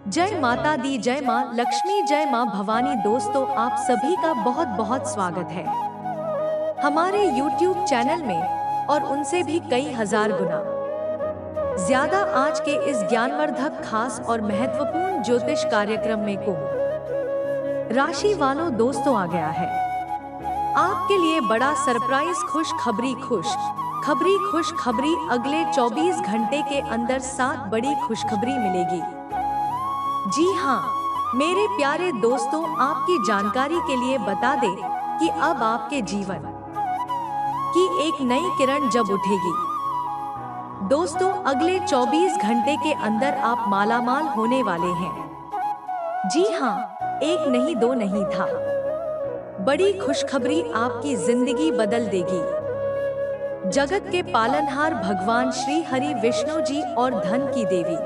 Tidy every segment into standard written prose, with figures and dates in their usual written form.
जय माता दी, जय माँ लक्ष्मी, जय माँ भवानी। दोस्तों, आप सभी का बहुत बहुत स्वागत है हमारे YouTube चैनल में और उनसे भी कई हजार गुना ज्यादा आज के इस ज्ञानवर्धक, खास और महत्वपूर्ण ज्योतिष कार्यक्रम में कुंभ राशि वालों दोस्तों आ गया है आपके लिए बड़ा सरप्राइज। खुशखबरी अगले 24 घंटे के अंदर 7 बड़ी खुशखबरी मिलेगी। जी हाँ मेरे प्यारे दोस्तों, आपकी जानकारी के लिए बता दें कि अब आपके जीवन की एक नई किरण जब उठेगी। दोस्तों, अगले 24 घंटे के अंदर आप मालामाल होने वाले हैं। जी हाँ, एक नहीं दो नहीं था, बड़ी खुशखबरी आपकी जिंदगी बदल देगी। जगत के पालनहार भगवान श्री हरि विष्णु जी और धन की देवी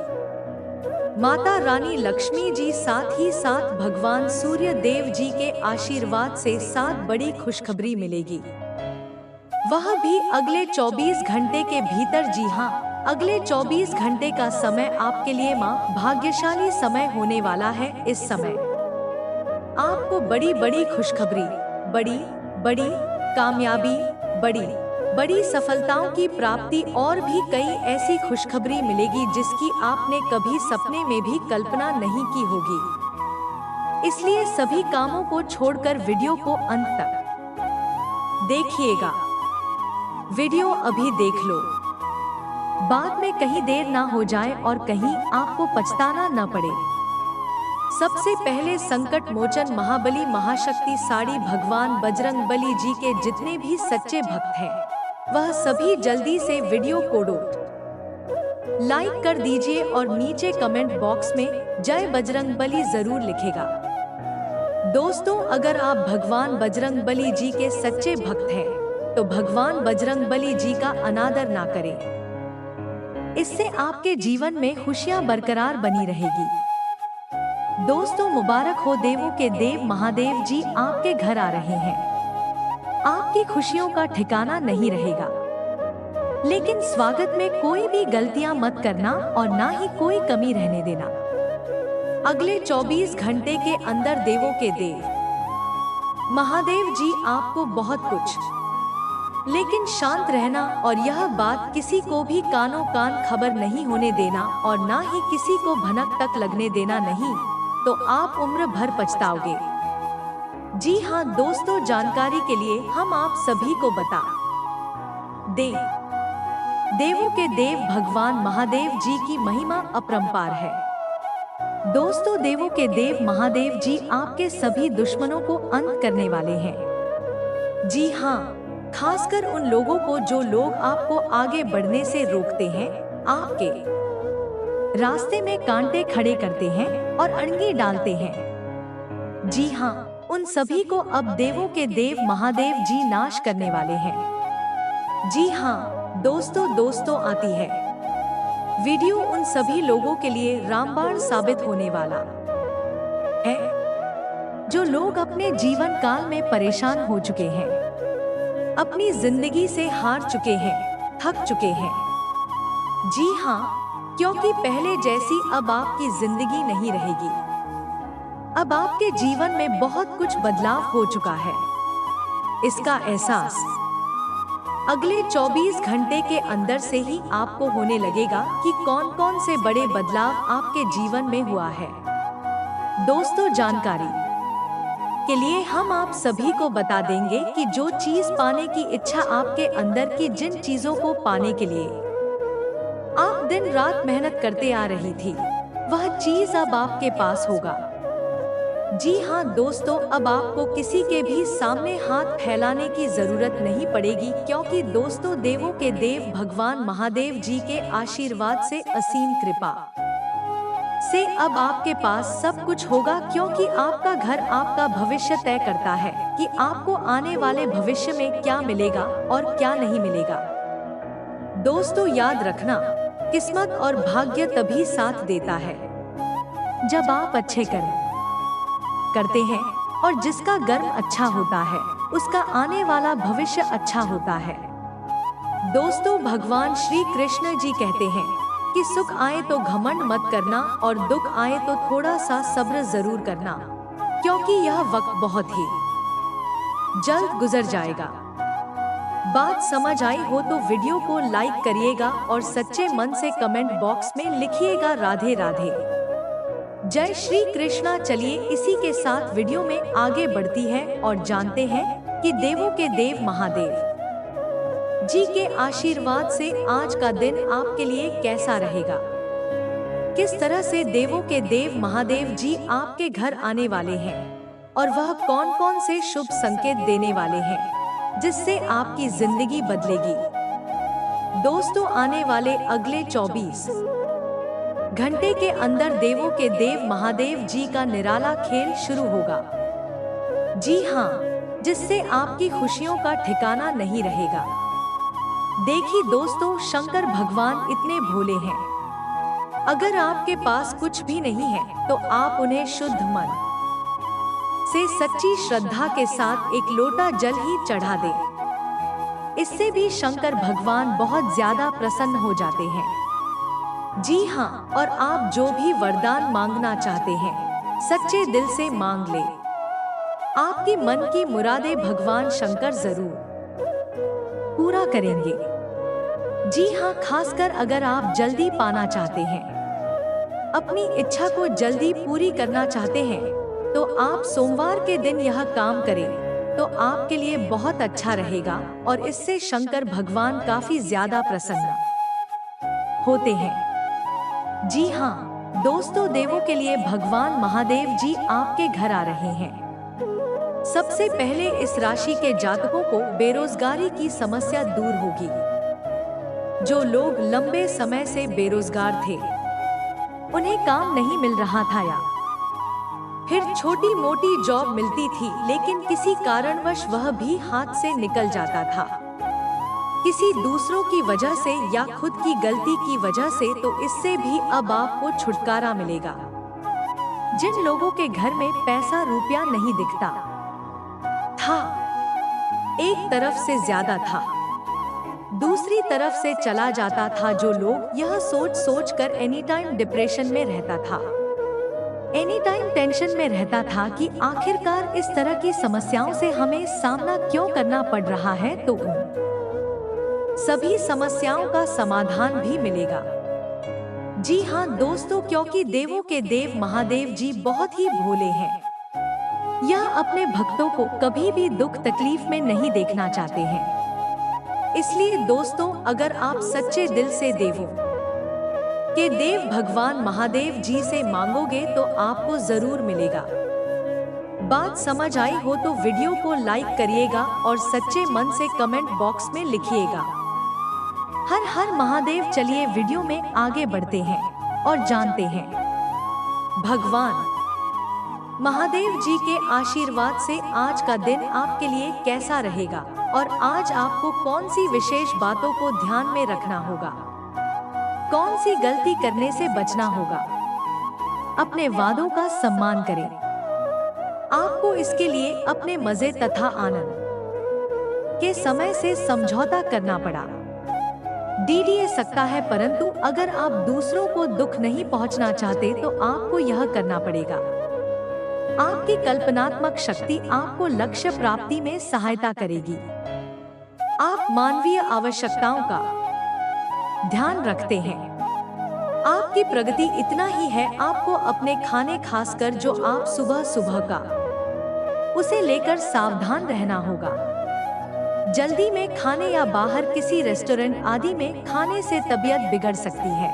माता रानी लक्ष्मी जी, साथ ही साथ भगवान सूर्य देव जी के आशीर्वाद से 7 बड़ी खुशखबरी मिलेगी, वह भी अगले 24 घंटे के भीतर। जी हाँ, अगले 24 घंटे का समय आपके लिए मां भाग्यशाली समय होने वाला है। इस समय आपको बड़ी बड़ी खुशखबरी, बड़ी कामयाबी, बड़ी सफलताओं की प्राप्ति और भी कई ऐसी खुशखबरी मिलेगी जिसकी आपने कभी सपने में भी कल्पना नहीं की होगी। इसलिए सभी कामों को छोड़कर वीडियो को अंत तक देखिएगा। वीडियो अभी देख लो, बाद में कहीं देर ना हो जाए और कहीं आपको पछताना न पड़े। सबसे पहले संकट मोचन महाबली महाशक्तिशाली भगवान बजरंगबली जी के जितने भी सच्चे भक्त हैं, वह सभी जल्दी से वीडियो को लाइक कर दीजिए और नीचे कमेंट बॉक्स में जय बजरंगबली जरूर लिखेगा। दोस्तों, अगर आप भगवान बजरंगबली जी के सच्चे भक्त हैं तो भगवान बजरंगबली जी का अनादर ना करें, इससे आपके जीवन में खुशियां बरकरार बनी रहेगी। दोस्तों, मुबारक हो, देवों के देव महादेव जी आपके घर आ रहे हैं। आपकी खुशियों का ठिकाना नहीं रहेगा, लेकिन स्वागत में कोई भी गलतियां मत करना और ना ही कोई कमी रहने देना। अगले 24 घंटे के अंदर देवों के देव महादेव जी आपको बहुत कुछ, लेकिन शांत रहना और यह बात किसी को भी कानों कान खबर नहीं होने देना और ना ही किसी को भनक तक लगने देना, नहीं तो आप उम्र भर पछताओगे। जी हाँ दोस्तों, जानकारी के लिए हम आप सभी को बता दें, देवों के देव भगवान महादेव जी की महिमा अपरंपार है। दोस्तों, देवों के देव महादेव जी आपके सभी दुश्मनों को अंत करने वाले हैं। जी हाँ, खासकर उन लोगों को जो लोग आपको आगे बढ़ने से रोकते हैं, आपके रास्ते में कांटे खड़े करते हैं और अड़ंगे डालते हैं। जी हाँ, उन सभी को अब देवों के देव महादेव जी नाश करने वाले हैं। जी हाँ दोस्तों आती है वीडियो उन सभी लोगों के लिए रामबाण साबित होने वाला है जो लोग अपने जीवन काल में परेशान हो चुके हैं, अपनी जिंदगी से हार चुके हैं, थक चुके हैं। जी हाँ, क्योंकि पहले जैसी अब आपकी जिंदगी नहीं रहेगी। अब आपके जीवन में बहुत कुछ बदलाव हो चुका है। इसका एहसास अगले 24 घंटे के अंदर से ही आपको होने लगेगा कि कौन कौन से बड़े बदलाव आपके जीवन में हुआ है। दोस्तों, जानकारी के लिए हम आप सभी को बता देंगे कि जो चीज पाने की इच्छा आपके अंदर की, जिन चीजों को पाने के लिए आप दिन रात मेहनत करते आ रही थी, वह चीज अब आपके पास होगा। जी हाँ दोस्तों, अब आपको किसी के भी सामने हाथ फैलाने की जरूरत नहीं पड़ेगी, क्योंकि दोस्तों, देवों के देव भगवान महादेव जी के आशीर्वाद से, असीम कृपा से अब आपके पास सब कुछ होगा। क्योंकि आपका घर आपका भविष्य तय करता है कि आपको आने वाले भविष्य में क्या मिलेगा और क्या नहीं मिलेगा। दोस्तों, याद रखना, किस्मत और भाग्य तभी साथ देता है जब आप अच्छे करते हैं, और जिसका कर्म अच्छा होता है उसका आने वाला भविष्य अच्छा होता है। दोस्तों, भगवान श्री कृष्ण जी कहते हैं कि सुख आए तो घमंड मत करना और दुख आए तो थोड़ा सा सब्र जरूर करना, क्योंकि यह वक्त बहुत ही जल्द गुजर जाएगा। बात समझ आई हो तो वीडियो को लाइक करिएगा और सच्चे मन से कमेंट बॉक्स में लिखिएगा राधे राधे। जय श्री कृष्णा। चलिए इसी के साथ वीडियो में आगे बढ़ती है और जानते हैं कि देवों के देव महादेव जी के आशीर्वाद से आज का दिन आपके लिए कैसा रहेगा। किस तरह से देवों के देव महादेव जी आपके घर आने वाले हैं और वह कौन कौन से शुभ संकेत देने वाले हैं जिससे आपकी जिंदगी बदलेगी। दोस्तों, आने वाले अगले 24 घंटे के अंदर देवों के देव महादेव जी का निराला खेल शुरू होगा। जी हाँ, जिससे आपकी खुशियों का ठिकाना नहीं रहेगा। देखिए दोस्तों, शंकर भगवान इतने भोले हैं। अगर आपके पास कुछ भी नहीं है तो आप उन्हें शुद्ध मन से सच्ची श्रद्धा के साथ एक लोटा जल ही चढ़ा दें। इससे भी शंकर भगवान बहुत ज्यादा प्रसन्न हो जाते हैं। जी हाँ, और आप जो भी वरदान मांगना चाहते हैं सच्चे दिल से मांग ले। आपकी मन की मुरादें भगवान शंकर जरूर पूरा करेंगे। जी हाँ, खासकर अगर आप जल्दी पाना चाहते हैं, अपनी इच्छा को जल्दी पूरी करना चाहते हैं, तो आप सोमवार के दिन यह काम करें तो आपके लिए बहुत अच्छा रहेगा और इससे शंकर भगवान काफी ज्यादा प्रसन्न होते हैं। जी हाँ दोस्तों, देवों के लिए भगवान महादेव जी आपके घर आ रहे हैं। सबसे पहले इस राशि के जातकों को बेरोजगारी की समस्या दूर होगी। जो लोग लंबे समय से बेरोजगार थे, उन्हें काम नहीं मिल रहा था या फिर छोटी मोटी जॉब मिलती थी लेकिन किसी कारणवश वह भी हाथ से निकल जाता था, किसी दूसरों की वजह से या खुद की गलती की वजह से, तो इससे भी अब आपको छुटकारा मिलेगा। जिन लोगों के घर में पैसा रुपया नहीं दिखता था, एक तरफ से ज्यादा था, दूसरी तरफ से चला जाता था, जो लोग यह सोच सोच कर एनी टाइम डिप्रेशन में रहता था, एनी टाइम टेंशन में रहता था कि आखिरकार इस तरह की समस्याओं से हमें सामना क्यों करना पड़ रहा है, तो उन सभी समस्याओं का समाधान भी मिलेगा। जी हाँ दोस्तों, क्योंकि देवों के देव महादेव जी बहुत ही भोले हैं। यह अपने भक्तों को कभी भी दुख तकलीफ में नहीं देखना चाहते हैं। इसलिए दोस्तों, अगर आप सच्चे दिल से देवों के देव भगवान महादेव जी से मांगोगे तो आपको जरूर मिलेगा। बात समझ आई हो तो वीडियो को लाइक करिएगा और सच्चे मन से कमेंट बॉक्स में लिखिएगा हर हर महादेव। चलिए वीडियो में आगे बढ़ते हैं और जानते हैं भगवान महादेव जी के आशीर्वाद से आज का दिन आपके लिए कैसा रहेगा और आज आपको कौन सी विशेष बातों को ध्यान में रखना होगा, कौन सी गलती करने से बचना होगा। अपने वादों का सम्मान करें। आपको इसके लिए अपने मजे तथा आनंद के समय से समझौता करना पड़ा। डीडीए सकता है, परंतु अगर आप दूसरों को दुख नहीं पहुंचना चाहते तो आपको यह करना पड़ेगा। आपकी कल्पनात्मक शक्ति आपको लक्ष्य प्राप्ति में सहायता करेगी। आप मानवीय आवश्यकताओं का ध्यान रखते हैं। आपकी प्रगति इतना ही है, आपको अपने खाने खासकर जो आप सुबह सुबह का उसे लेकर सावधान रहना होगा। जल्दी में खाने या बाहर किसी रेस्टोरेंट आदि में खाने से तबीयत बिगड़ सकती है,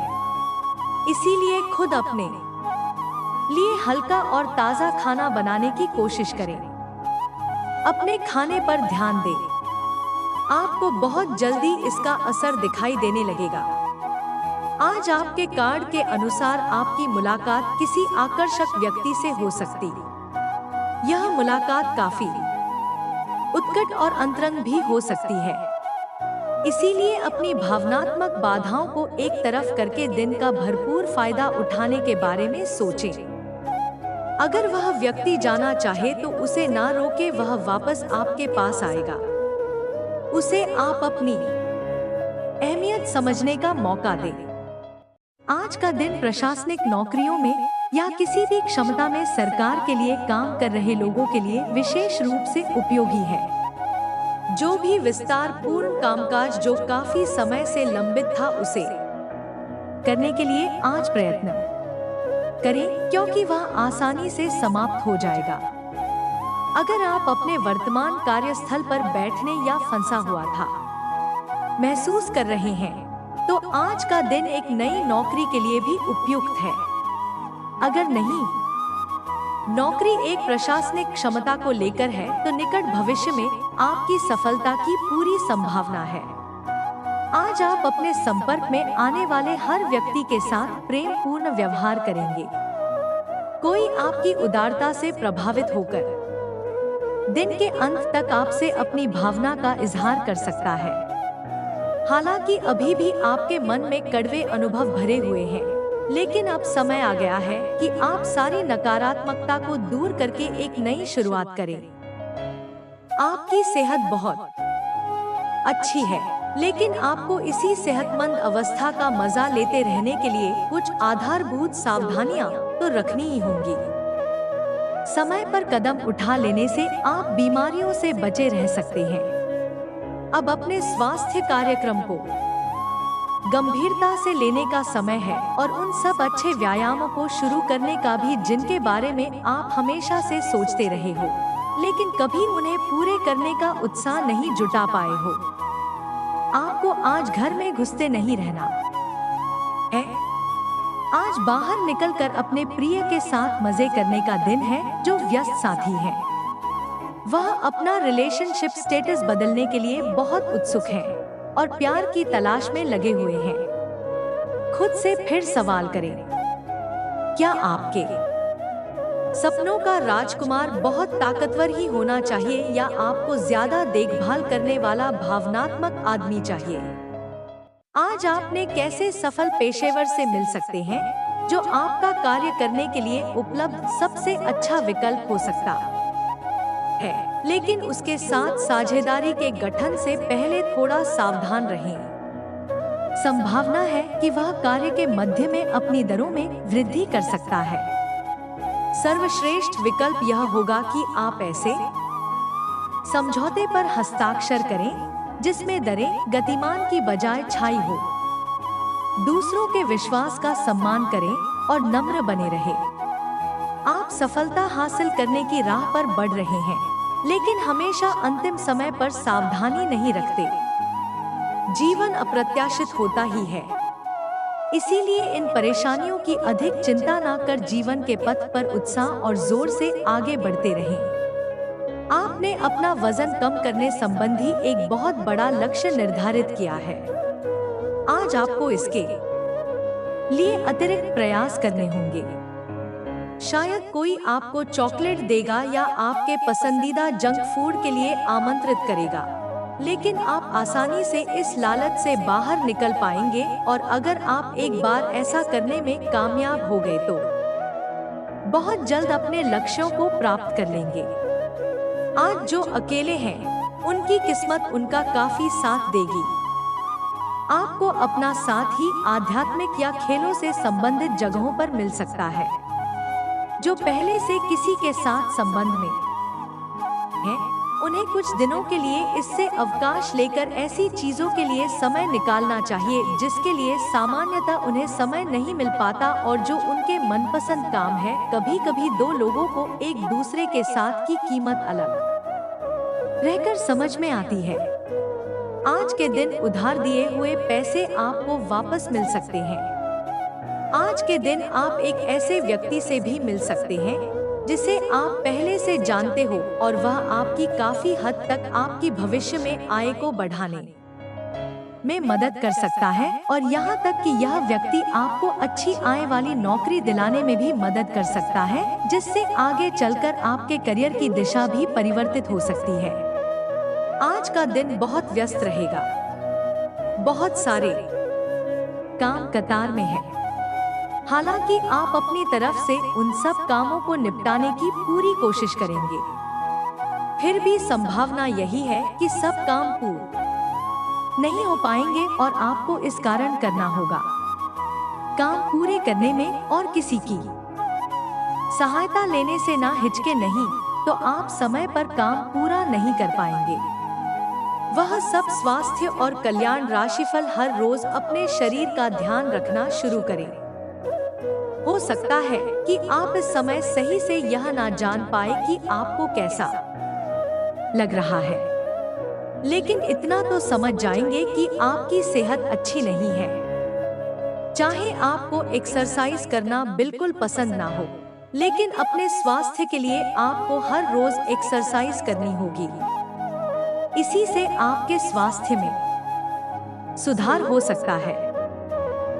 इसीलिए खुद अपने लिए हल्का और ताज़ा खाना बनाने की कोशिश करें। अपने खाने पर ध्यान दें, आपको बहुत जल्दी इसका असर दिखाई देने लगेगा। आज आपके कार्ड के अनुसार आपकी मुलाकात किसी आकर्षक व्यक्ति से हो सकती। यह मुलाकात काफी उत्कट और अंतरंग भी हो सकती है, इसीलिए अपनी भावनात्मक बाधाओं को एक तरफ करके दिन का भरपूर फायदा उठाने के बारे में सोचें। अगर वह व्यक्ति जाना चाहे तो उसे ना रोके, वह वापस आपके पास आएगा। उसे आप अपनी अहमियत समझने का मौका दें। आज का दिन प्रशासनिक नौकरियों में या किसी भी क्षमता में सरकार के लिए काम कर रहे लोगों के लिए विशेष रूप से उपयोगी है। जो भी विस्तार पूर्ण कामकाज जो काफी समय से लंबित था उसे करने के लिए आज प्रयत्न करें, क्योंकि वह आसानी से समाप्त हो जाएगा। अगर आप अपने वर्तमान कार्यस्थल पर बैठने या फंसा हुआ था महसूस कर रहे हैं, तो आज का दिन एक नई नौकरी के लिए भी उपयुक्त है। अगर नहीं, नौकरी एक प्रशासनिक क्षमता को लेकर है, तो निकट भविष्य में आपकी सफलता की पूरी संभावना है। आज आप अपने संपर्क में आने वाले हर व्यक्ति के साथ प्रेम पूर्ण व्यवहार करेंगे। कोई आपकी उदारता से प्रभावित होकर दिन के अंत तक आपसे अपनी भावना का इजहार कर सकता है। हालांकि अभी भी आपके मन में कड़वे अनुभव भरे हुए हैं, लेकिन अब समय आ गया है कि आप सारी नकारात्मकता को दूर करके एक नई शुरुआत करें। आपकी सेहत बहुत अच्छी है, लेकिन आपको इसी सेहतमंद अवस्था का मजा लेते रहने के लिए कुछ आधारभूत सावधानियां तो रखनी ही होंगी। समय पर कदम उठा लेने से आप बीमारियों से बचे रह सकते हैं। अब अपने स्वास्थ्य कार्यक्रम को गंभीरता से लेने का समय है और उन सब अच्छे व्यायामों को शुरू करने का भी जिनके बारे में आप हमेशा से सोचते रहे हो, लेकिन कभी उन्हें पूरे करने का उत्साह नहीं जुटा पाए हो। आपको आज घर में घुसते नहीं रहना है। आज बाहर निकलकर अपने प्रिय के साथ मजे करने का दिन है। जो व्यस्त साथी है वह अपना रिलेशनशिप स्टेटस बदलने के लिए बहुत उत्सुक है और प्यार की तलाश में लगे हुए हैं। खुद से फिर सवाल करें, क्या आपके सपनों का राजकुमार बहुत ताकतवर ही होना चाहिए या आपको ज्यादा देखभाल करने वाला भावनात्मक आदमी चाहिए? आज आपने कैसे सफल पेशेवर से मिल सकते हैं जो आपका कार्य करने के लिए उपलब्ध सबसे अच्छा विकल्प हो सकता है, लेकिन उसके साथ साझेदारी के गठन से पहले थोड़ा सावधान रहें। संभावना है कि वह कार्य के मध्य में अपनी दरों में वृद्धि कर सकता है। सर्वश्रेष्ठ विकल्प यह होगा कि आप ऐसे समझौते पर हस्ताक्षर करें जिसमें दरें गतिमान की बजाय छाई हो। दूसरों के विश्वास का सम्मान करें और नम्र बने रहे। आप सफलता हासिल करने की राह पर बढ़ रहे हैं, लेकिन हमेशा अंतिम समय पर सावधानी नहीं रखते। जीवन अप्रत्याशित होता ही है, इसीलिए इन परेशानियों की अधिक चिंता न कर जीवन के पथ पर उत्साह और जोर से आगे बढ़ते रहें। आपने अपना वजन कम करने संबंधी एक बहुत बड़ा लक्ष्य निर्धारित किया है। आज आपको इसके लिए अतिरिक्त प्रयास करने होंगे। शायद कोई आपको चॉकलेट देगा या आपके पसंदीदा जंक फूड के लिए आमंत्रित करेगा, लेकिन आप आसानी से इस लालच से बाहर निकल पाएंगे और अगर आप एक बार ऐसा करने में कामयाब हो गए तो बहुत जल्द अपने लक्ष्यों को प्राप्त कर लेंगे। आज जो अकेले हैं उनकी किस्मत उनका काफी साथ देगी। आपको अपना साथ ही आध्यात्मिक या खेलों से संबंधित जगहों पर मिल सकता है। जो पहले से किसी के साथ संबंध में हैं, उन्हें कुछ दिनों के लिए इससे अवकाश लेकर ऐसी चीजों के लिए समय निकालना चाहिए जिसके लिए सामान्यतः उन्हें समय नहीं मिल पाता और जो उनके मनपसंद काम है। कभी कभी दो लोगों को एक दूसरे के साथ की कीमत अलग रहकर समझ में आती है। आज के दिन उधार दिए हुए पैसे आपको वापस मिल सकते हैं। आज के दिन आप एक ऐसे व्यक्ति से भी मिल सकते हैं जिसे आप पहले से जानते हो और वह आपकी काफी हद तक आपकी भविष्य में आय को बढ़ाने में मदद कर सकता है और यहाँ तक कि यह व्यक्ति आपको अच्छी आय वाली नौकरी दिलाने में भी मदद कर सकता है, जिससे आगे चलकर आपके करियर की दिशा भी परिवर्तित हो सकती है। आज का दिन बहुत व्यस्त रहेगा, बहुत सारे काम कतार में है। हालांकि आप अपनी तरफ से उन सब कामों को निपटाने की पूरी कोशिश करेंगे, फिर भी संभावना यही है कि सब काम पूर्ण नहीं हो पाएंगे और आपको इस कारण करना होगा। काम पूरे करने में और किसी की सहायता लेने से ना हिचके नहीं तो आप समय पर काम पूरा नहीं कर पाएंगे। वह सब स्वास्थ्य और कल्याण राशिफल हर रोज अपने शरीर का ध्यान रखना शुरू करें। हो सकता है कि आप इस समय सही से यह ना जान पाए कि आपको कैसा लग रहा है, लेकिन इतना तो समझ जाएंगे कि आपकी सेहत अच्छी नहीं है। चाहे आपको एक्सरसाइज करना बिल्कुल पसंद ना हो, लेकिन अपने स्वास्थ्य के लिए आपको हर रोज एक्सरसाइज करनी होगी। इसी से आपके स्वास्थ्य में सुधार हो सकता है।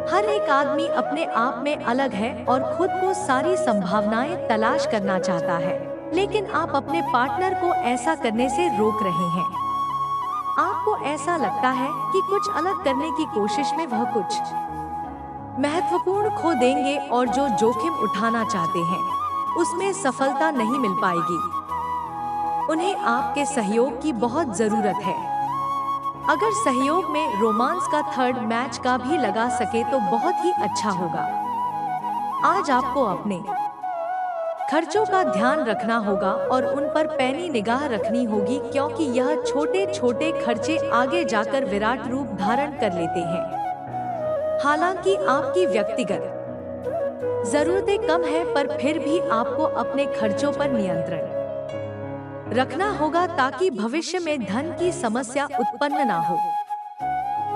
हर एक आदमी अपने आप में अलग है और खुद को सारी संभावनाएं तलाश करना चाहता है, लेकिन आप अपने पार्टनर को ऐसा करने से रोक रहे हैं। आपको ऐसा लगता है कि कुछ अलग करने की कोशिश में वह कुछ महत्वपूर्ण खो देंगे और जो जोखिम उठाना चाहते हैं उसमें सफलता नहीं मिल पाएगी। उन्हें आपके सहयोग की बहुत जरूरत है। अगर सहयोग में रोमांस का थर्ड मैच का भी लगा सके तो बहुत ही अच्छा होगा। आज आपको अपने खर्चों का ध्यान रखना होगा और उन पर पैनी निगाह रखनी होगी, क्योंकि यह छोटे छोटे खर्चे आगे जाकर विराट रूप धारण कर लेते हैं। हालांकि आपकी व्यक्तिगत जरूरतें कम है, पर फिर भी आपको अपने खर्चों पर नियंत्रण रखना होगा ताकि भविष्य में धन की समस्या उत्पन्न ना हो।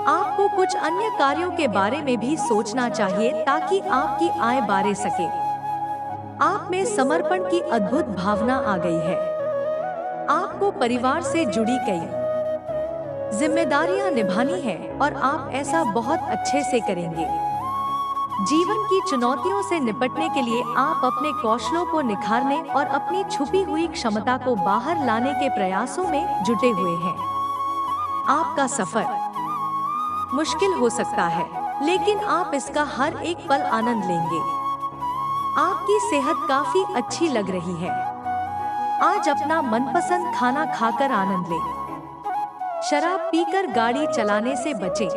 आपको कुछ अन्य कार्यों के बारे में भी सोचना चाहिए ताकि आपकी आय बढ़ सके। आप में समर्पण की अद्भुत भावना आ गई है। आपको परिवार से जुड़ी कई जिम्मेदारियां निभानी है और आप ऐसा बहुत अच्छे से करेंगे। जीवन की चुनौतियों से निपटने के लिए आप अपने कौशलों को निखारने और अपनी छुपी हुई क्षमता को बाहर लाने के प्रयासों में जुटे हुए हैं। आपका सफर मुश्किल हो सकता है, लेकिन आप इसका हर एक पल आनंद लेंगे। आपकी सेहत काफी अच्छी लग रही है। आज अपना मनपसंद खाना खाकर आनंद लें। शराब पीकर गाड़ी चलाने से बचें।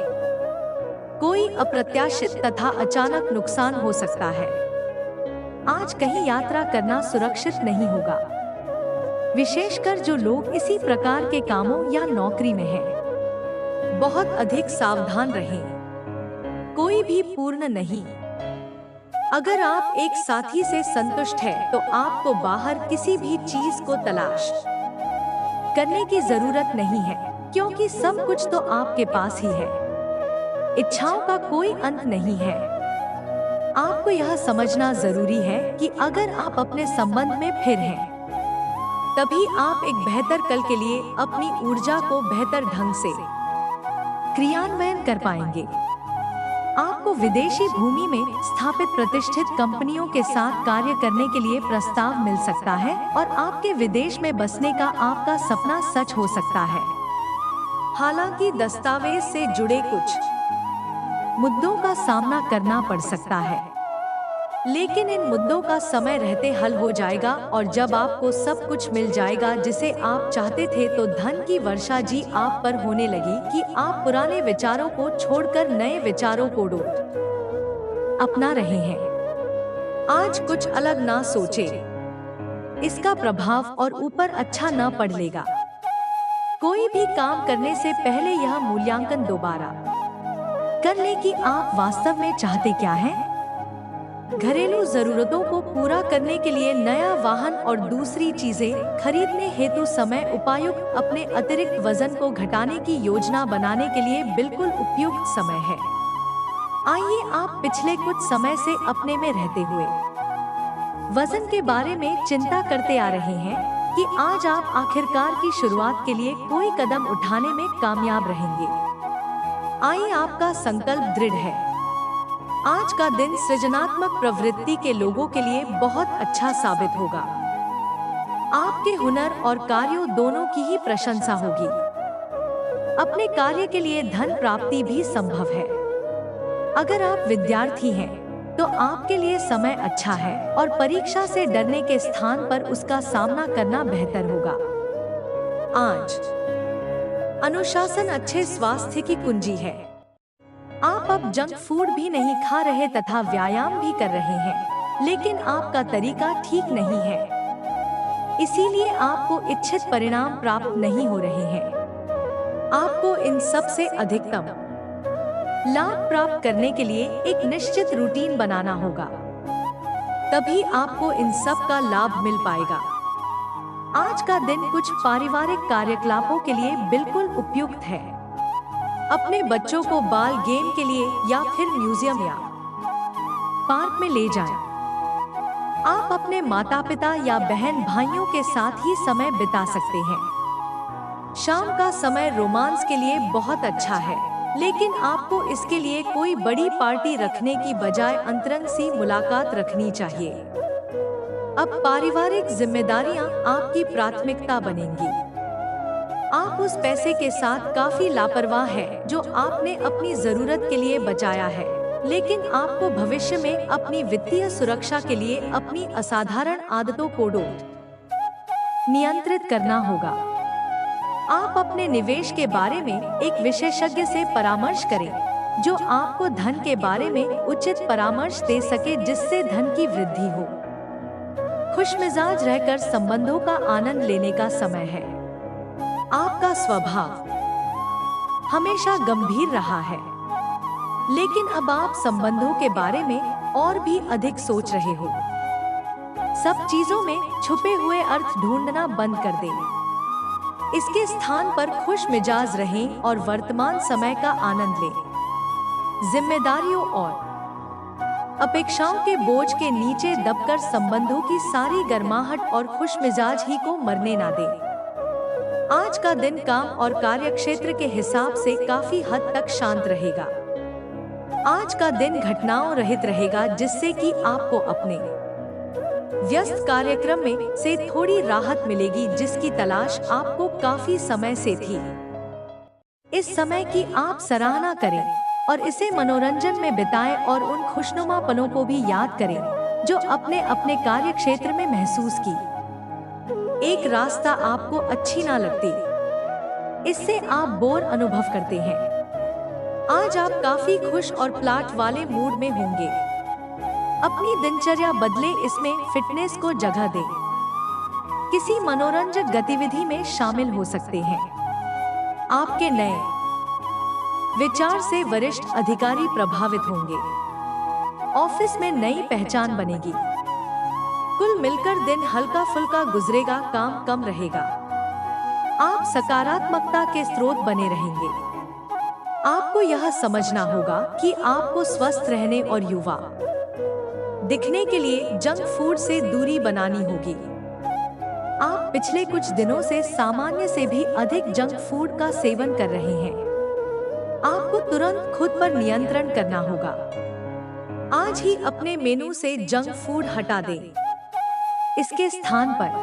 कोई अप्रत्याशित तथा अचानक नुकसान हो सकता है। आज कहीं यात्रा करना सुरक्षित नहीं होगा, विशेषकर जो लोग इसी प्रकार के कामों या नौकरी में हैं। बहुत अधिक सावधान रहें। कोई भी पूर्ण नहीं। अगर आप एक साथी से संतुष्ट हैं, तो आपको बाहर किसी भी चीज को तलाश करने की जरूरत नहीं है, क्योंकि सब कुछ तो आपके पास ही है। इच्छाओं का कोई अंत नहीं है। आपको यह समझना जरूरी है कि अगर आप अपने संबंध में फिर हैं, तभी आप एक बेहतर कल के लिए अपनी ऊर्जा को बेहतर ढंग से क्रियान्वयन कर पाएंगे। आपको विदेशी भूमि में स्थापित प्रतिष्ठित कंपनियों के साथ कार्य करने के लिए प्रस्ताव मिल सकता है और आपके विदेश में बसने का आपका सपना सच हो सकता है। हालांकि दस्तावेज से जुड़े कुछ मुद्दों का सामना करना पड़ सकता है, लेकिन इन मुद्दों का समय रहते हल हो जाएगा और जब आपको सब कुछ मिल जाएगा जिसे आप चाहते थे, तो धन की वर्षा जी आप पर होने लगी कि आप पुराने विचारों को छोड़कर नए विचारों को अपना रहे हैं। आज कुछ अलग ना सोचे, इसका प्रभाव और ऊपर अच्छा न पड़ेगा। कोई भी काम करने से पहले यह मूल्यांकन दोबारा कर ले कि आप वास्तव में चाहते क्या हैं। घरेलू जरूरतों को पूरा करने के लिए नया वाहन और दूसरी चीजें खरीदने हेतु समय उपयुक्त अपने अतिरिक्त वजन को घटाने की योजना बनाने के लिए बिल्कुल उपयुक्त समय है। आइए आप पिछले कुछ समय से अपने में रहते हुए वजन के बारे में चिंता करते आ रहे हैं कि आज आप आखिरकार की शुरुआत के लिए कोई कदम उठाने में कामयाब रहेंगे। आइए आपका संकल्प दृढ़ है। आज का दिन सृजनात्मक प्रवृत्ति के लोगों के लिए बहुत अच्छा साबित होगा। आपके हुनर और कार्यों दोनों की ही प्रशंसा होगी। अपने कार्य के लिए धन प्राप्ति भी संभव है। अगर आप विद्यार्थी हैं, तो आपके लिए समय अच्छा है और परीक्षा से डरने के स्थान पर उसका सामना करना बेहतर होगा। आज अनुशासन अच्छे स्वास्थ्य की कुंजी है। आप अब जंक फूड भी नहीं खा रहे तथा व्यायाम भी कर रहे हैं, लेकिन आपका तरीका ठीक नहीं है। इसीलिए आपको इच्छित परिणाम प्राप्त नहीं हो रहे हैं। आपको इन सब से अधिकतम लाभ प्राप्त करने के लिए एक निश्चित रूटीन बनाना होगा, तभी आपको इन सब का लाभ मिल पाएगा। आज का दिन कुछ पारिवारिक कार्यकलापों के लिए बिल्कुल उपयुक्त है। अपने बच्चों को बाल गेम के लिए या फिर म्यूजियम या पार्क में ले जाएं। आप अपने माता पिता या बहन भाइयों के साथ ही समय बिता सकते हैं। शाम का समय रोमांस के लिए बहुत अच्छा है, लेकिन आपको इसके लिए कोई बड़ी पार्टी रखने की बजाय अंतरंग सी मुलाकात रखनी चाहिए। अब पारिवारिक जिम्मेदारियां आपकी प्राथमिकता बनेंगी। आप उस पैसे के साथ काफी लापरवाह हैं जो आपने अपनी जरूरत के लिए बचाया है, लेकिन आपको भविष्य में अपनी वित्तीय सुरक्षा के लिए अपनी असाधारण आदतों को नियंत्रित करना होगा। आप अपने निवेश के बारे में एक विशेषज्ञ से परामर्श करें, जो आपको धन के बारे में उचित परामर्श दे सके जिससे धन की वृद्धि हो। खुशमिजाज रहकर संबंधों का आनंद लेने का समय है। आपका स्वभाव हमेशा गंभीर रहा है, लेकिन अब आप संबंधों के बारे में और भी अधिक सोच रहे हो। सब चीजों में छुपे हुए अर्थ ढूंढना बंद कर दें। इसके स्थान पर खुश मिजाज रहें और वर्तमान समय का आनंद लें। जिम्मेदारियों और अपेक्षाओं के बोझ के नीचे दबकर संबंधों की सारी गर्माहट और खुशमिजाज ही को मरने ना दें। आज का दिन काम और कार्यक्षेत्र के हिसाब से काफी हद तक शांत रहेगा। आज का दिन घटनाओं रहित रहेगा, जिससे कि आपको अपने व्यस्त कार्यक्रम में से थोड़ी राहत मिलेगी, जिसकी तलाश आपको काफी समय से थी। इस समय की आप सराहना करें और इसे मनोरंजन में बिताएं और उन खुशनुमा पलों को भी याद करें जो अपने अपने कार्यक्षेत्र में महसूस की। एक रास्ता आपको अच्छी ना लगती, इससे आप बोर अनुभव करते हैं। आज आप काफी खुश और प्लाट वाले मूड में होंगे। अपनी दिनचर्या बदले, इसमें फिटनेस को जगह दें। किसी मनोरंजक गतिविधि में शामिल हो सकते हैं। आपके नए विचार से वरिष्ठ अधिकारी प्रभावित होंगे। ऑफिस में नई पहचान बनेगी। कुल मिलकर दिन हल्का फुल्का गुजरेगा, काम कम रहेगा। आप सकारात्मकता के स्रोत बने रहेंगे। आपको यह समझना होगा कि आपको स्वस्थ रहने और युवा दिखने के लिए जंक फूड से दूरी बनानी होगी। आप पिछले कुछ दिनों से सामान्य से भी अधिक जंक फूड का सेवन कर रहे हैं। आपको तुरंत खुद पर नियंत्रण करना होगा। आज ही अपने मेनू से जंक फूड हटा दें। इसके स्थान पर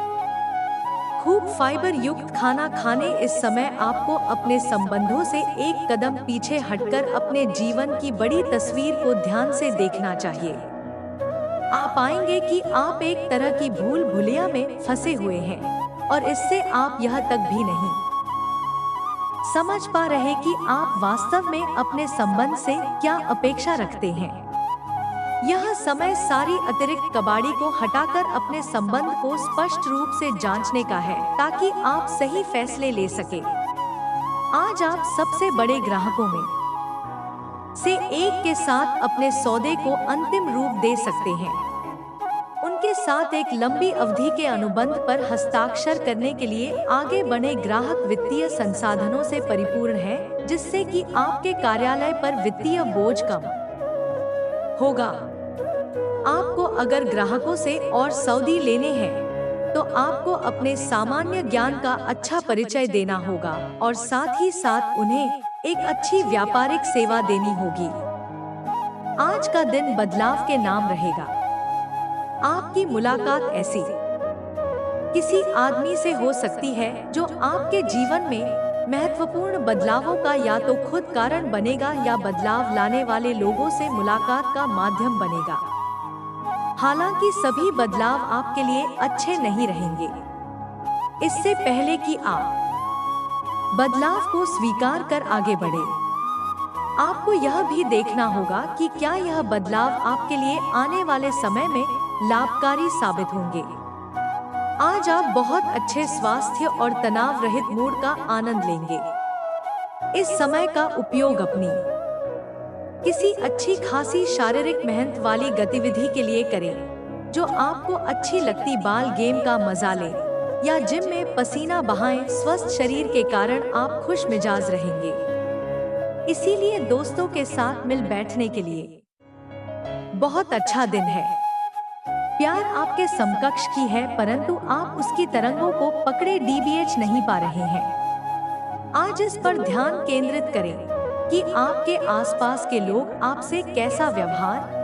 खूब फाइबर युक्त खाना खाने। इस समय आपको अपने संबंधों से एक कदम पीछे हटकर अपने जीवन की बड़ी तस्वीर को ध्यान से देखना चाहिए। आप पाएंगे कि आप एक तरह की भूल भुलैया में फंसे हुए हैं और इससे आप यह तक भी नहीं समझ पा रहे कि आप वास्तव में अपने संबंध से क्या अपेक्षा रखते हैं। यह समय सारी अतिरिक्त कबाड़ी को हटाकर अपने संबंध को स्पष्ट रूप से जांचने का है, ताकि आप सही फैसले ले सके। आज आप सबसे बड़े ग्राहकों में से एक के साथ अपने सौदे को अंतिम रूप दे सकते हैं। उनके साथ एक लंबी अवधि के अनुबंध पर हस्ताक्षर करने के लिए आगे बढ़े। ग्राहक वित्तीय संसाधनों से परिपूर्ण है, जिससे कि आपके कार्यालय पर वित्तीय बोझ कम होगा। आपको अगर ग्राहकों से और सौदे लेने हैं, तो आपको अपने सामान्य ज्ञान का अच्छा परिचय देना होगा और साथ ही साथ उन्हें एक अच्छी व्यापारिक सेवा देनी होगी। आज का दिन बदलाव के नाम रहेगा। आपकी मुलाकात ऐसी किसी आदमी से हो सकती है जो आपके जीवन में महत्वपूर्ण बदलावों का या तो खुद कारण बनेगा या बदलाव लाने वाले लोगों से मुलाकात का माध्यम बनेगा। हालांकि सभी बदलाव आपके लिए अच्छे नहीं रहेंगे। इससे पहले कि आप बदलाव को स्वीकार कर आगे बढ़े, आपको यह भी देखना होगा कि क्या यह बदलाव आपके लिए आने वाले समय में लाभकारी साबित होंगे। आज आप बहुत अच्छे स्वास्थ्य और तनाव रहित मूड का आनंद लेंगे। इस समय का उपयोग अपनी किसी अच्छी खासी शारीरिक मेहनत वाली गतिविधि के लिए करें जो आपको अच्छी लगती, बाल गेम का मजा लें या जिम में पसीना बहाएं। स्वस्थ शरीर के कारण आप खुश मिजाज रहेंगे, इसीलिए दोस्तों के साथ मिल बैठने के लिए बहुत अच्छा दिन है। प्यार आपके समकक्ष की है, परंतु आप उसकी तरंगों को पकड़े डीबीएच नहीं पा रहे हैं। आज इस पर ध्यान केंद्रित करें कि आपके आसपास के लोग आपसे कैसा व्यवहार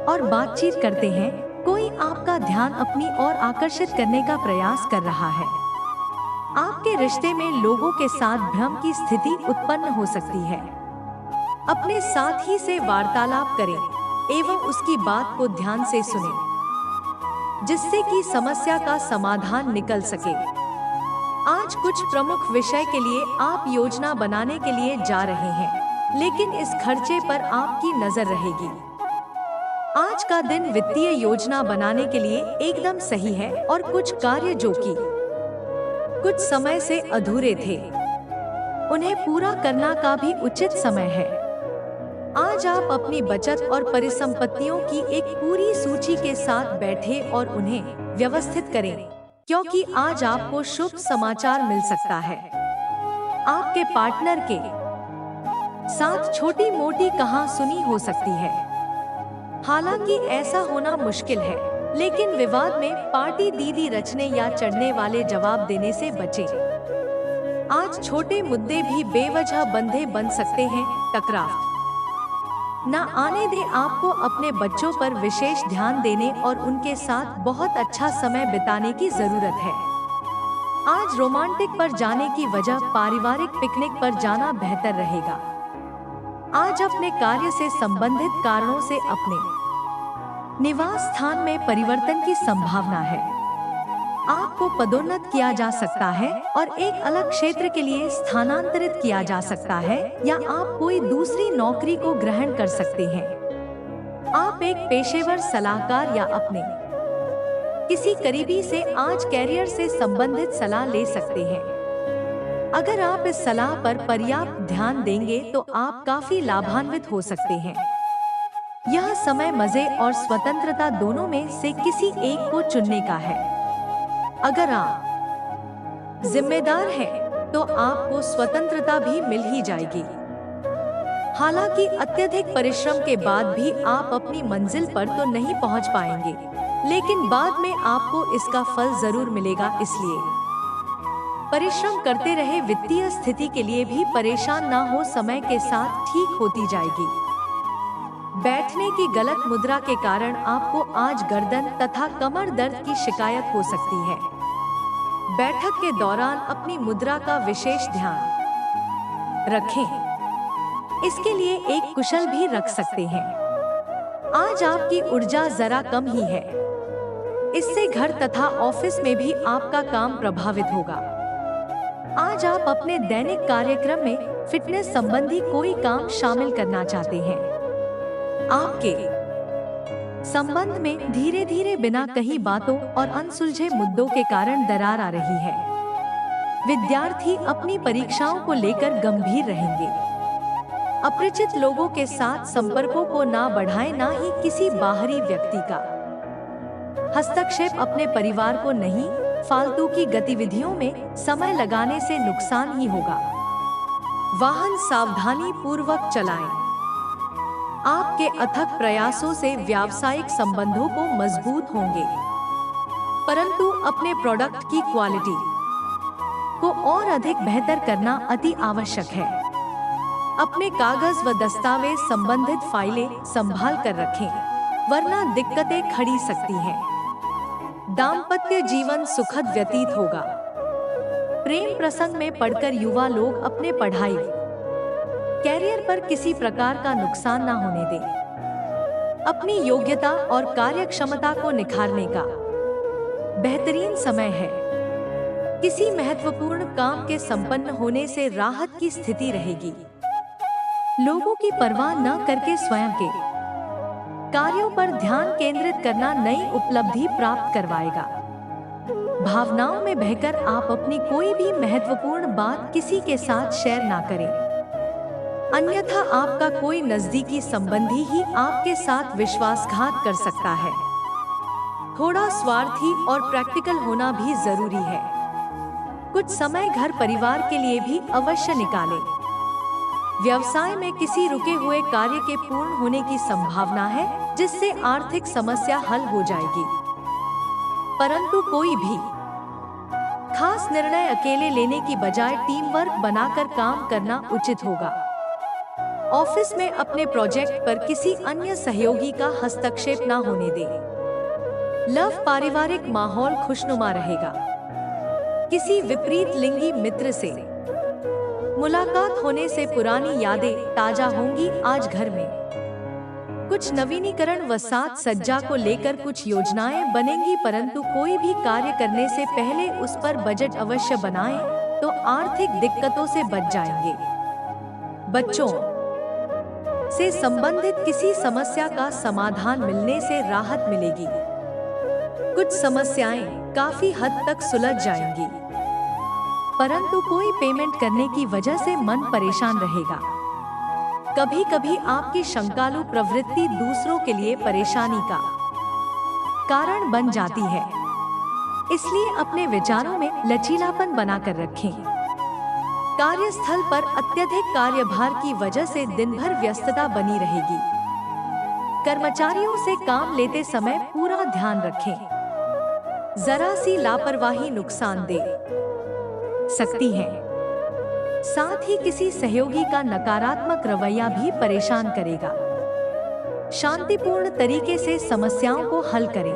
और बातचीत करते हैं। कोई आपका ध्यान अपनी ओर आकर्षित करने का प्रयास कर रहा है। आपके रिश्ते में लोगों के साथ भ्रम की स्थिति उत्पन्न हो सकती है। अपने साथी से वार्तालाप करें एवं उसकी बात को ध्यान से सुनें, जिससे कि समस्या का समाधान निकल सके। आज कुछ प्रमुख विषय के लिए आप योजना बनाने के लिए जा रहे हैं, लेकिन इस खर्चे पर आपकी नजर रहेगी। आज का दिन वित्तीय योजना बनाने के लिए एकदम सही है और कुछ कार्य जो कि कुछ समय से अधूरे थे, उन्हें पूरा करना का भी उचित समय है। आज आप अपनी बचत और परिसंपत्तियों की एक पूरी सूची के साथ बैठे और उन्हें व्यवस्थित करें, क्योंकि आज आपको शुभ समाचार मिल सकता है। आपके पार्टनर के साथ छोटी मोटी कहासुनी हो सकती है। हालांकि ऐसा होना मुश्किल है, लेकिन विवाद में पार्टी दीदी रचने या चढ़ने वाले जवाब देने से बचें। आज छोटे मुद्दे भी बेवजह बंधे बन सकते हैं। टकराव न आने दें। आपको अपने बच्चों पर विशेष ध्यान देने और उनके साथ बहुत अच्छा समय बिताने की जरूरत है। आज रोमांटिक पर जाने की वजह पारिवारिक पिकनिक पर जाना बेहतर रहेगा। आज अपने कार्य से संबंधित कारणों से अपने निवास स्थान में परिवर्तन की संभावना है। आपको पदोन्नत किया जा सकता है और एक अलग क्षेत्र के लिए स्थानांतरित किया जा सकता है, या आप कोई दूसरी नौकरी को ग्रहण कर सकते हैं। आप एक पेशेवर सलाहकार या अपने किसी करीबी से आज कैरियर से संबंधित सलाह ले सकते हैं। अगर आप इस सलाह पर पर्याप्त ध्यान देंगे तो आप काफी लाभान्वित हो सकते हैं। यह समय मजे और स्वतंत्रता दोनों में से किसी एक को चुनने का है। अगर आप जिम्मेदार हैं, तो आपको स्वतंत्रता भी मिल ही जाएगी। हालांकि अत्यधिक परिश्रम के बाद भी आप अपनी मंजिल पर तो नहीं पहुंच पाएंगे, लेकिन बाद में आपको इसका फल जरूर मिलेगा। इसलिए परिश्रम करते रहे। वित्तीय स्थिति के लिए भी परेशान ना हो, समय के साथ ठीक होती जाएगी। बैठने की गलत मुद्रा के कारण आपको आज गर्दन तथा कमर दर्द की शिकायत हो सकती है। बैठक के दौरान अपनी मुद्रा का विशेष ध्यान रखें। इसके लिए एक कुशल भी रख सकते हैं। आज आपकी ऊर्जा जरा कम ही है, इससे घर तथा ऑफिस में भी आपका काम प्रभावित होगा। आज आप अपने दैनिक कार्यक्रम में फिटनेस संबंधी कोई काम शामिल करना चाहते हैं। आपके संबंध में धीरे धीरे बिना कही बातों और अनसुलझे मुद्दों के कारण दरार आ रही है। विद्यार्थी अपनी परीक्षाओं को लेकर गंभीर रहेंगे। अपरिचित लोगों के साथ संपर्कों को ना बढ़ाएं, ना ही किसी बाहरी व्यक्ति का हस्तक्षेप। अपने परिवार को नहीं, फालतू की गतिविधियों में समय लगाने से नुकसान ही होगा। वाहन सावधानी पूर्वक चलाएं। आपके अथक प्रयासों से व्यावसायिक संबंधों को मजबूत होंगे, परंतु अपने प्रोडक्ट की क्वालिटी को और अधिक बेहतर करना अति आवश्यक है। अपने कागज व दस्तावेज संबंधित फाइलें संभाल कर रखें, वरना दिक्कतें खड़ी सकती हैं। दाम्पत्य जीवन सुखद व्यतीत होगा। प्रेम प्रसंग में पढ़कर युवा लोग अपने पढ़ाई कैरियर पर किसी प्रकार का नुकसान न होने दें। अपनी योग्यता और कार्यक्षमता को निखारने का बेहतरीन समय है। किसी महत्वपूर्ण काम के संपन्न होने से राहत की स्थिति रहेगी। लोगों की परवाह न करके स्वयं के कार्यों पर ध्यान केंद्रित करना नई उपलब्धि प्राप्त करवाएगा। भावनाओं में बहकर आप अपनी कोई भी महत्वपूर्ण बात किसी के साथ शेयर ना करें, अन्यथा आपका कोई नजदीकी संबंधी ही आपके साथ विश्वासघात कर सकता है। थोड़ा स्वार्थी और प्रैक्टिकल होना भी जरूरी है। कुछ समय घर परिवार के लिए भी अवश्य निकालें। व्यवसाय में किसी रुके हुए कार्य के पूर्ण होने की संभावना है, जिससे आर्थिक समस्या हल हो जाएगी। परंतु कोई भी खास निर्णय अकेले लेने की बजाय टीम वर्क बनाकर काम करना उचित होगा। ऑफिस में अपने प्रोजेक्ट पर किसी अन्य सहयोगी का हस्तक्षेप न होने दें। लव पारिवारिक माहौल खुशनुमा रहेगा। किसी विपरीत लिंगी मित्र से मुलाकात होने से पुरानी यादें ताजा होंगी। आज घर में कुछ नवीनीकरण व साज सज्जा को लेकर कुछ योजनाएं बनेंगी, परंतु कोई भी कार्य करने से पहले उस पर बजट अवश्य बनाएं, तो आर्थिक दिक्कतों से बच जाएंगे। बच्चों से संबंधित किसी समस्या का समाधान मिलने से राहत मिलेगी। कुछ समस्याएं काफी हद तक सुलझ जाएंगी, परंतु कोई पेमेंट करने की वजह से मन परेशान रहेगा। कभी कभी आपकी शंकालु प्रवृत्ति दूसरों के लिए परेशानी का कारण बन जाती है, इसलिए अपने विचारों में लचीलापन बनाकर रखें। कार्यस्थल पर अत्यधिक कार्यभार की वजह से दिन भर व्यस्तता बनी रहेगी। कर्मचारियों से काम लेते समय पूरा ध्यान रखें। जरा सी लापरवाही नुकसान दे सकती है। साथ ही किसी सहयोगी का नकारात्मक रवैया भी परेशान करेगा। शांतिपूर्ण तरीके से समस्याओं को हल करें।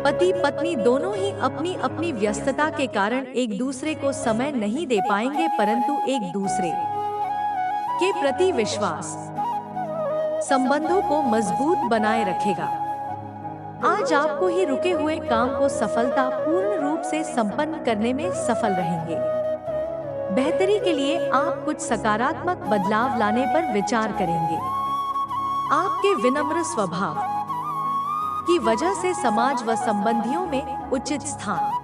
पति पत्नी दोनों ही अपनी अपनी व्यस्तता के कारण एक दूसरे को समय नहीं दे पाएंगे, परंतु एक दूसरे के प्रति विश्वास संबंधों को मजबूत बनाए रखेगा। आज आपको ही रुके हुए काम को सफलता पूर्ण रूप से संपन्न करने में सफल रहेंगे। बेहतरी के लिए आप कुछ सकारात्मक बदलाव लाने पर विचार करेंगे। आपके विनम्र स्वभाव की वजह से समाज व संबंधियों में उचित स्थान